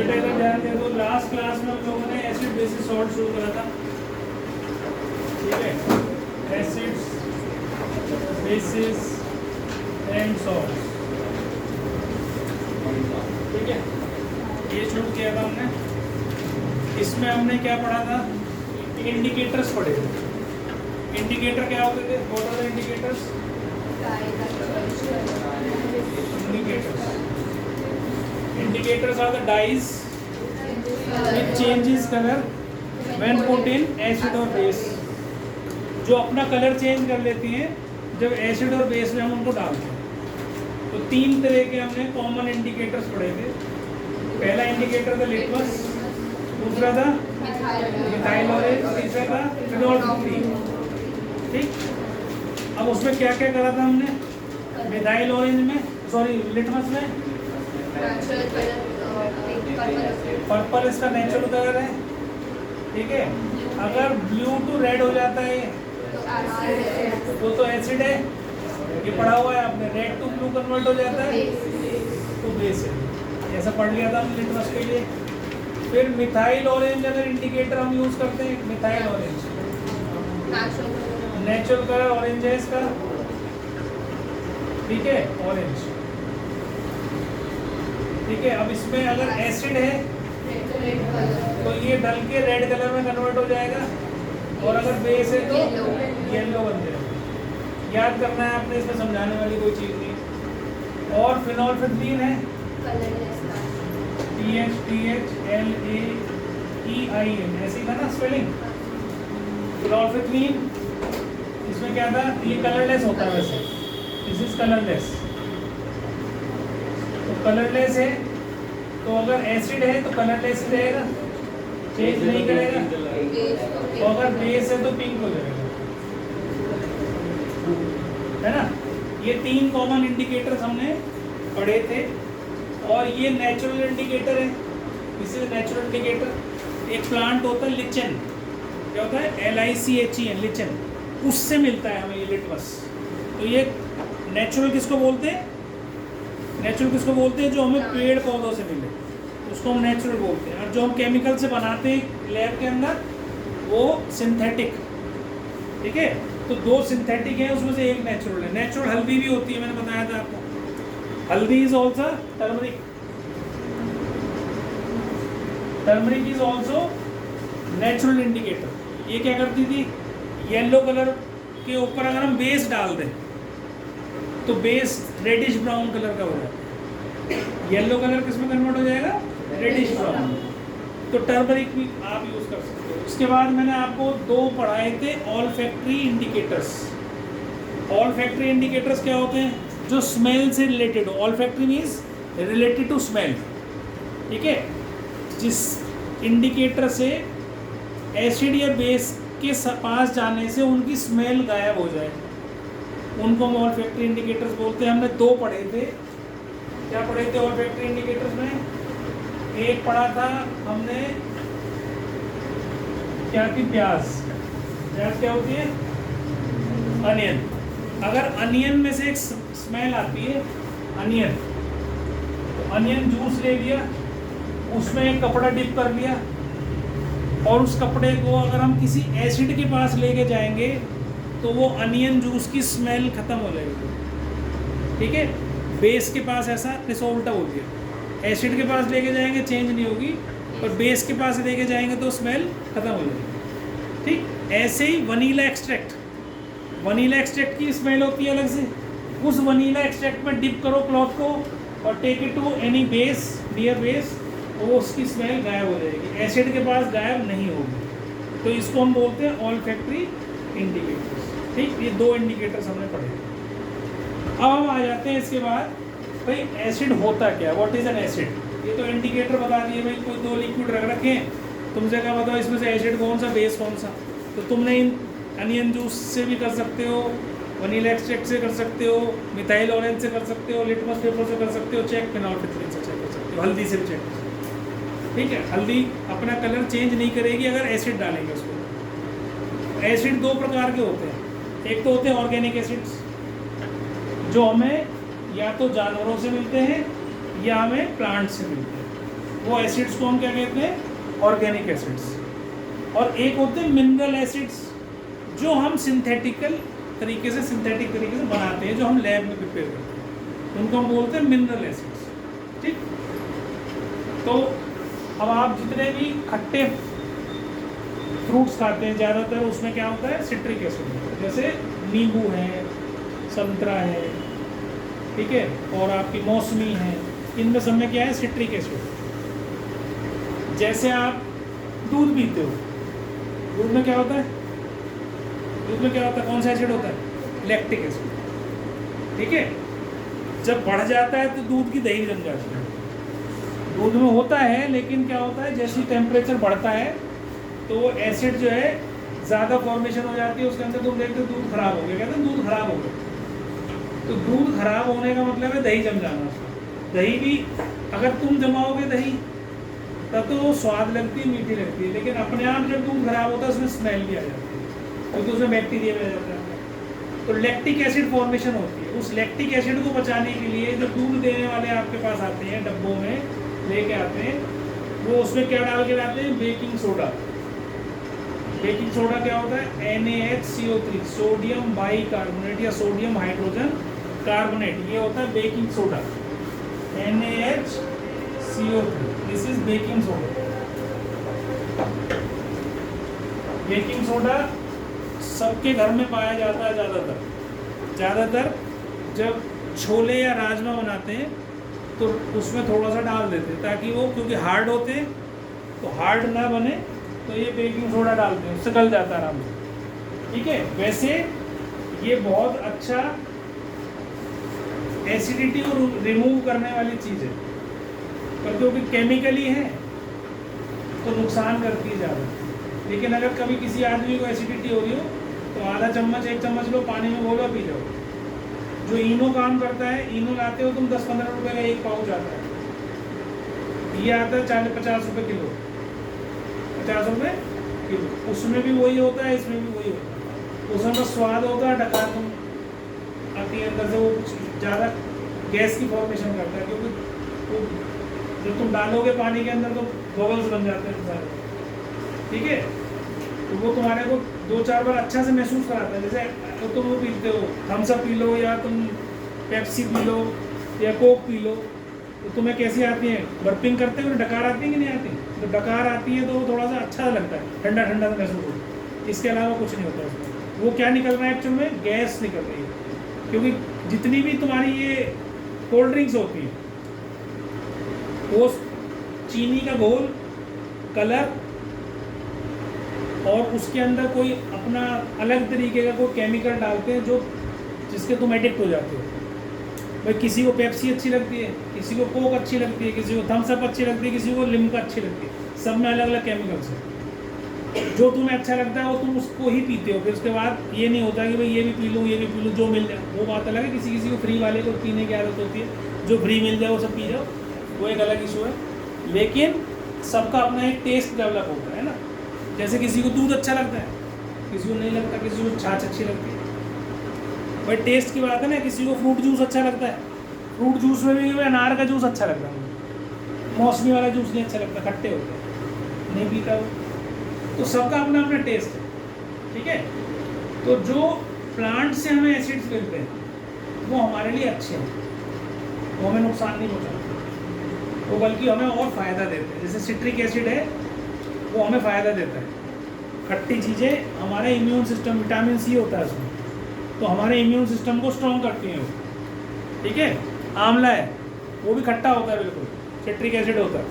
बेटा इधर ध्यान दे दो, लास्ट क्लास में हम लोगों ने एसिड बेसिस सॉल्ट शुरू करा था, ठीक है, एसिड्स बेसिस एंड सॉल्ट, ठीक है, ये शुरू किया था हमने। इसमें हमने क्या पढ़ा था, इंडिकेटर्स पढ़े थे। इंडिकेटर क्या होते थे, what are the indicators? Indicators are the dyes which changes color when put in acid or base, जो अपना कलर चेंज कर लेती हैं जब एसिड और बेस में हम उनको डालते हैं। तो तीन तरह के हमने कॉमन इंडिकेटर्स पढ़े थे। पहला इंडिकेटर था लिटमस, दूसरा था मिथाइल ऑरेंज, तीसरा था फिनोल, ठीक। अब उसमें क्या क्या करा था हमने, मिथाइल ऑरेंज में, सॉरी लिटमस में पर्पल इसका नेचुरल कलर है, ठीक है। अगर ब्लू टू रेड हो जाता है तो एसिड है, ये पढ़ा हुआ है आपने। रेड टू ब्लू कन्वर्ट हो जाता है तो बेस है, ऐसा पढ़ लिया था हमने लिटमस के लिए। फिर मिथाइल ऑरेंज अगर इंडिकेटर हम यूज करते हैं, methyl orange natural colour orange है इसका, ठीक है, ऑरेंज, ठीक है। अब इसमें अगर एसिड है तो ये डल के रेड कलर में कन्वर्ट हो जाएगा, और अगर बेस है तो येलो बन जाएगा। याद करना है आपने, इसमें समझाने वाली कोई चीज नहीं। और फिनोल्फिथलीन है, THTHLAEIN, ऐसे ही था ना स्पेलिंग, फिनोल्फिथलीन। इसमें क्या था, ये कलरलेस होता है वैसे, दिस इज कलरलेस। तो कलरलेस है, तो अगर एसिड है तो कलरलेस ही रहेगा, चेंज नहीं करेगा। तो अगर बेस है तो पिंक हो जाएगा, है ना। ये तीन कॉमन इंडिकेटर्स हमने पढ़े थे, और ये नेचुरल इंडिकेटर है, इसे नेचुरल इंडिकेटर। एक प्लांट होता है लिचन, क्या होता है, LICHEN, लिचन, उससे मिलता है हमें ये लिटमस। तो ये नेचुरल किसको बोलते हैं, नेचुरल किसको बोलते हैं, जो हमें पेड़ पौधों से मिले उसको हम नेचुरल बोलते हैं। और जो हम केमिकल से बनाते हैं लैब के अंदर वो सिंथेटिक, ठीक है। तो दो सिंथेटिक है, उसमें से एक नेचुरल है। नेचुरल हल्दी भी होती है, मैंने बताया था आपको, हल्दी is also turmeric, turmeric is also natural indicator. ये क्या करती थी, येलो कलर के ऊपर अगर हम बेस डाल दें तो बेस रेडिश ब्राउन कलर का हो जाता है। येलो कलर किस में कन्वर्ट हो जाएगा, रेडिश ब्राउन। तो टर्मरिक भी आप यूज कर सकते हो। उसके बाद मैंने आपको दो पढ़ाए थे ऑल्फैक्टरी इंडिकेटर्स। ऑल्फैक्टरी इंडिकेटर्स क्या होते हैं, जो स्मेल से रिलेटेड हो। Olfactory means related to smell, ठीक है। जिस इंडिकेटर से एसिड या बेस के पास जाने से उनकी स्मेल गायब हो जाए, उनको हम ऑल्फैक्टरी इंडिकेटर्स बोलते हैं। हमने दो पढ़े थे, क्या पढ़े थे ऑल्फैक्टरी इंडिकेटर्स में? एक पढ़ा था हमने क्या थी, प्याज। प्याज क्या होती है, अनियन। अगर अनियन में से एक स्मेल आती है, अनियन, तो अनियन जूस ले लिया, उसमें एक कपड़ा डिप कर लिया, और उस कपड़े को अगर हम किसी एसिड के पास लेके जाएंगे तो वो अनियन जूस की स्मेल खत्म हो जाएगी, ठीक है। बेस के पास ऐसा इसको उल्टा बोल दिया, एसिड के पास लेके जाएंगे चेंज नहीं होगी, पर बेस के पास लेके जाएंगे तो स्मेल खत्म हो जाएगी, ठीक। ऐसे ही वनीला एक्सट्रैक्ट, वनीला एक्सट्रैक्ट की स्मेल होती है अलग से। उस वनीला एक्सट्रैक्ट में डिप करो क्लॉथ को और take it to any base, near base, वो उसकी स्मेल गायब हो जाएगी, एसिड के पास गायब नहीं होगी। तो इसको हम बोलते हैं ऑल्फैक्टरी इंडिकेटर्स, ठीक। ये दो इंडिकेटर्स हमने पढ़े। अब हम आ जाते हैं इसके बाद, भाई एसिड होता क्या, व्हाट इज एन एसिड। ये तो इंडिकेटर बता दिए, भाई कोई दो लिक्विड रख रखे हैं, तुमसे क्या बताओ इसमें से एसिड कौन सा, बेस कौन सा। तो तुमने इन अनियन जूस से भी कर सकते हो, वनीला एक्सट्रैक्ट से कर सकते हो, मिथाइल ऑरेंज से कर सकते हो, लिटमस पेपर से कर सकते हो चेक, फिनोल्फिथलीन से चेक कर सकते हो, हल्दी से भी चेक कर सकते हो, ठीक है। हल्दी अपना कलर चेंज नहीं करेगी अगर एसिड डालेंगे उसको। एसिड दो प्रकार के होते हैं, एक तो होते हैं ऑर्गेनिक एसिड्स, जो हमें या तो जानवरों से मिलते हैं या हमें प्लांट से मिलते हैं, वो एसिड्स को हम क्या कहते हैं, ऑर्गेनिक एसिड्स। और एक होते हैं मिनरल एसिड्स, जो हम सिंथेटिक तरीके से बनाते हैं, जो हम लैब में प्रिपेयर करते हैं, उनको हम बोलते हैं मिनरल एसिड्स। ठीक, तो अब आप जितने भी खट्टे फ्रूट्स खाते हैं ज़्यादातर उसमें क्या होता है, सिट्रिक एसिड होता है। जैसे नींबू है, संतरा है, ठीक है, और आपकी मौसमी है, इनमें सब में क्या है, सिट्रिक एसिड। जैसे आप दूध पीते हो, दूध में क्या होता है, कौन सा एसिड होता है, लैक्टिक एसिड। ठीक है, जब बढ़ जाता है तो दूध की दही जम जाती है। दूध में होता है, लेकिन क्या होता है, जैसे टेम्परेचर बढ़ता है तो वो एसिड जो है ज़्यादा फॉर्मेशन हो जाती है उसके अंदर। तुम देखते हो दूध खराब हो गया, कहते हैं दूध खराब हो गया। तो दूध खराब होने का मतलब है दही जम जाना। दही भी अगर तुम जमाओगे दही, तब तो वो स्वाद लगती है, मीठी लगती है, लेकिन अपने आप जब दूध खराब होता है उसमें स्मेल भी आ जाती है, क्योंकि उसमें बैक्टीरिया भी आ जाता है। तो लैक्टिक एसिड फॉर्मेशन होती है। उस लैक्टिक एसिड को बचाने के लिए जो दूध देने वाले आपके पास आते हैं, डब्बों में लेके आते हैं, वो उसमें क्या डाल के लाते हैं, बेकिंग सोडा। बेकिंग सोडा क्या होता है, NaHCO3, सोडियम बाइकार्बोनेट या सोडियम हाइड्रोजन कार्बोनेट, ये होता है baking soda, NaHCO3, this is baking soda. Baking soda सबके घर में पाया जाता है ज़्यादातर जब छोले या राजमा बनाते हैं तो उसमें थोड़ा सा डाल देते हैं, ताकि वो, क्योंकि हार्ड होते हैं तो हार्ड ना बने, तो ये बेकिंग सोडा डालते हैं, उससे गल जाता है आराम से। ठीक है, वैसे ये बहुत अच्छा एसिडिटी को रिमूव करने वाली चीज़ है, पर क्योंकि केमिकली है तो नुकसान करती है ज़्यादा। लेकिन अगर कभी किसी आदमी को एसिडिटी हो रही हो तो आधा चम्मच 1 चम्मच लो, पानी में घोलो, पी जाओ। जो इनो काम करता है, इनो लाते हो तुम 10-15 रुपये का एक पाउच आता है, ये आता है 40-50 रुपये किलो, 50 रुपये किलो। उसमें भी वही होता है, इसमें भी वही होता है। उसमें बस स्वाद होता है, डकार तुम आती है अंदर से, वो कुछ ज़्यादा गैस की फॉर्मेशन करता है, क्योंकि वो जब तुम डालोगे पानी के अंदर तो बबल्स बन जाते हैं सारे। ठीक है, तो वो तुम्हारे को 2-4 बार अच्छा से महसूस कराता है। जैसे तो तुम वो पीते हो, थम्स अप पी लो, या तुम पेप्सी पी लो, या कोक पी लो, तो तुम्हें कैसी आती है, बर्पिंग करते हुए डकार आती है कि नहीं आती? तो डकार आती है तो वो थोड़ा सा अच्छा लगता है, ठंडा ठंडा महसूस होता है, इसके अलावा कुछ नहीं होता उसमें। वो क्या निकल रहा है एक्चुअल में, गैस निकल रही है। क्योंकि जितनी भी तुम्हारी ये कोल्ड ड्रिंक्स होती हैं, वो चीनी का घोल, कलर, और उसके अंदर कोई अपना अलग तरीके का कोई केमिकल डालते हैं, जो जिसके तुम एडिक्ट हो जाते हो। भाई किसी को पेप्सी अच्छी लगती है, किसी को कोक अच्छी लगती है, किसी को थम्स अप अच्छी लगती है, किसी को लिम्का अच्छी लगती है, सब में अलग अलग केमिकल्स हैं। जो तुम्हें अच्छा लगता है वो तुम उसको ही पीते हो। फिर उसके बाद ये नहीं होता कि भाई ये भी पी लूँ, ये भी पी लूँ, जो मिल जाए। वो बात अलग है, किसी किसी को फ्री वाले को पीने की आदत होती है, जो फ्री मिल जाए वो सब पी जाओ, वो एक अलग इशू है। लेकिन सबका अपना एक टेस्ट डेवलप होता है ना। जैसे किसी को दूध अच्छा लगता है, किसी को नहीं लगता, किसी को छाछ अच्छी लगती है, भाई टेस्ट की बात है ना। किसी को फ्रूट जूस अच्छा लगता है, फ्रूट जूस में भी अनार का जूस अच्छा लगता है, मौसमी वाला जूस नहीं अच्छा लगता, खट्टे होते हैं, नहीं पीता वो। तो सबका अपना अपना टेस्ट है। ठीक है, तो जो प्लांट से हमें एसिड्स मिलते हैं वो हमारे लिए अच्छे हैं, वो हमें नुकसान नहीं पहुँचाते, वो बल्कि हमें और फ़ायदा देते हैं। जैसे सिट्रिक एसिड है, वो हमें फ़ायदा देता है। खट्टी चीज़ें हमारे इम्यून सिस्टम, विटामिन सी होता है उसमें, तो हमारे इम्यून सिस्टम को स्ट्रॉन्ग करती हैं वो। ठीक है, आंवला है, वो भी खट्टा होता है, बिल्कुल सिट्रिक एसिड होता है।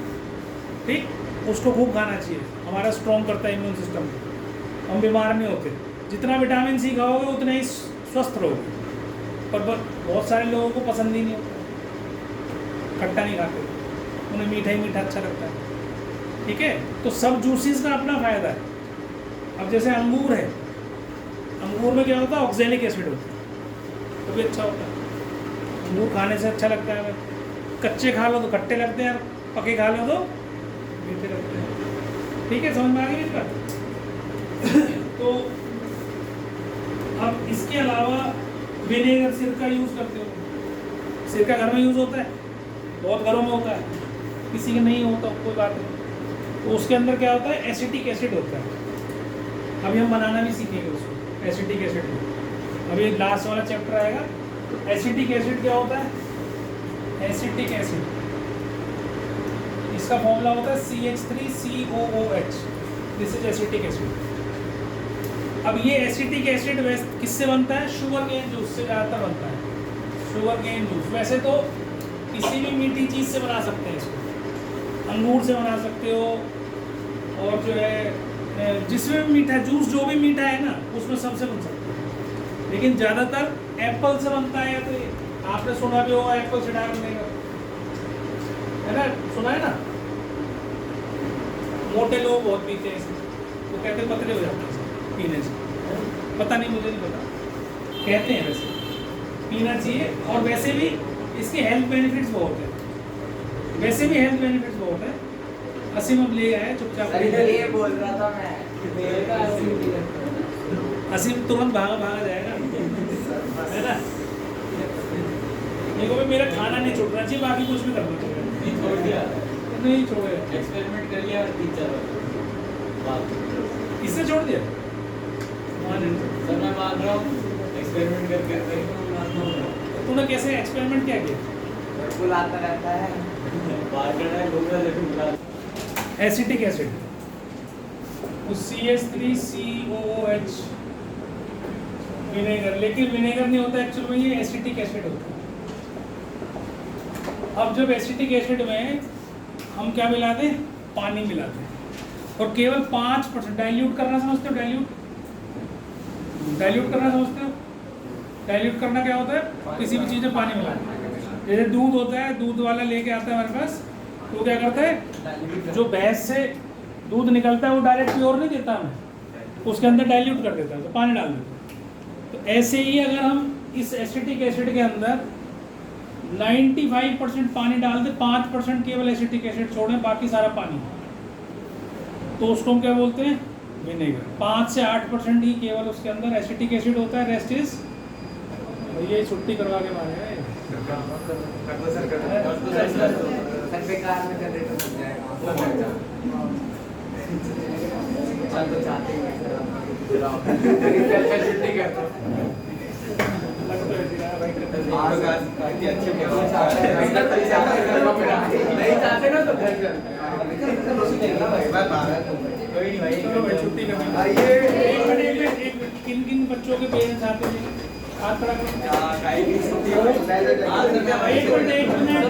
ठीक, उसको खूब खाना चाहिए, हमारा स्ट्रॉन्ग करता है इम्यून सिस्टम को, हम बीमार नहीं होते। जितना विटामिन सी खाओगे उतना ही स्वस्थ रहोगे। पर बहुत सारे लोगों को पसंद ही नहीं होता, खट्टा नहीं खाते, उन्हें मीठा ही मीठा अच्छा लगता है। ठीक है, तो सब जूसेस का अपना फ़ायदा है। अब जैसे अंगूर है, अंगूर में क्या होता है, ऑक्जेलिक एसिड होता है, तो भी अच्छा होता है। अंगूर खाने से अच्छा लगता है। कच्चे खा लो तो खट्टे लगते हैं, पके खा लो तो मीठे लगते हैं। ठीक है, समझ में आ गई इसका? तो अब इसके अलावा विनेगर, सिरका यूज़ करते हो। सिरका घर में यूज़ होता है, बहुत घरों में होता है। किसी के नहीं होता कोई बात नहीं। तो उसके अंदर क्या होता है, एसिटिक एसिड होता है। अभी हम बनाना भी सीखेंगे उसको, एसिटिक एसिड को। अभी लास्ट वाला चैप्टर आएगा। तो एसिटिक एसिड क्या होता है, एसिटिक एसिड इसका फॉर्मूला होता है CH3COOH। This is acetic acid. अब ये एसिटिक एसिड किससे बनता है, शुगर केन जूस से ज़्यादातर बनता है, शुगर केन जूस। वैसे तो किसी भी मीठी चीज़ से बना सकते हैं इसको, अंगूर से बना सकते हो, और जो है जिसमें भी मीठा जूस, जो भी मीठा है ना उसमें सबसे बन सकता है। लेकिन ज़्यादातर एप्पल से बनता है, तो आपने सुना भी होगा एप्पल से डाल देगा, है ना, सुना है ना। मोटे लोग बहुत पीते हैं इसे, वो कहते हैं पतले हो जाते हैं पीने से, पता नहीं, मुझे नहीं पता, कहते हैं वैसे पीना चाहिए। और वैसे भी इसके हेल्थ बेनिफिट्स बहुत हैं, वैसे भी हेल्थ बेनिफिट्स बहुत हैं। असीम अब ले आए चुपचाप, ये बोल रहा था मैं, असीम तुरंत भागा जाएगा, है ना। देखो भाई मेरा खाना नहीं छूटना चाहिए, बाकी कुछ भी करना चाहिए। नहीं छोड़ दिया, नहीं छोड़े, एक्सपेरिमेंट कर लिया 3-4 बार। इससे छोड़ दिया। सर मैं मान रहा हूँ एक्सपेरिमेंट करके मान रहा हूँ। तूने कैसे एक्सपेरिमेंट क्या किया? बुलाता रहता है, बाहर करना है, घूमना है, बुला। एसिटिक एसिड CH3COOH विनेगर, लेकिन विनेगर नहीं होता एक्चुअल में, ये एसिटिक एसिड होता है। अब जब एसिटिक एसिड में हम क्या मिलाते हैं, पानी मिलाते हैं, और केवल 5% डाइल्यूट करना समझते हो, डाइल्यूट करना समझते हो। डाइल्यूट करना क्या होता है, किसी भी चीज़ में पानी मिलाना। जैसे दूध होता है, दूध वाला लेके आता है हमारे पास, तो क्या करता है, जो भैंस से दूध निकलता है वो डायरेक्ट प्योर नहीं देता हमें, उसके अंदर डाइल्यूट कर देता है, तो पानी डाल देता है। तो ऐसे ही अगर हम इस एसिटिक एसिड के अंदर 95% पानी डाल दे, 5% केवल एसिटिक एसिड छोड़ें, बाकी सारा पानी, तो उसको हम क्या बोलते हैं, विनेगर। 5 से 8% ही केवल उसके अंदर एसिटिक एसिड होता है, रेस्ट इज, ये छुट्टी करवा के मारे हैं। सर बेकार में कर देते हो जाएगा, चल तो चाहते हैं छुट्टी करते नहीं चाहते ना, तो घर कोई नहीं भाई, चलो भाई छुट्टी करनी। किन किन बच्चों के पेरेंट्स आते थे, हाथ खड़ा करो। एक मिनट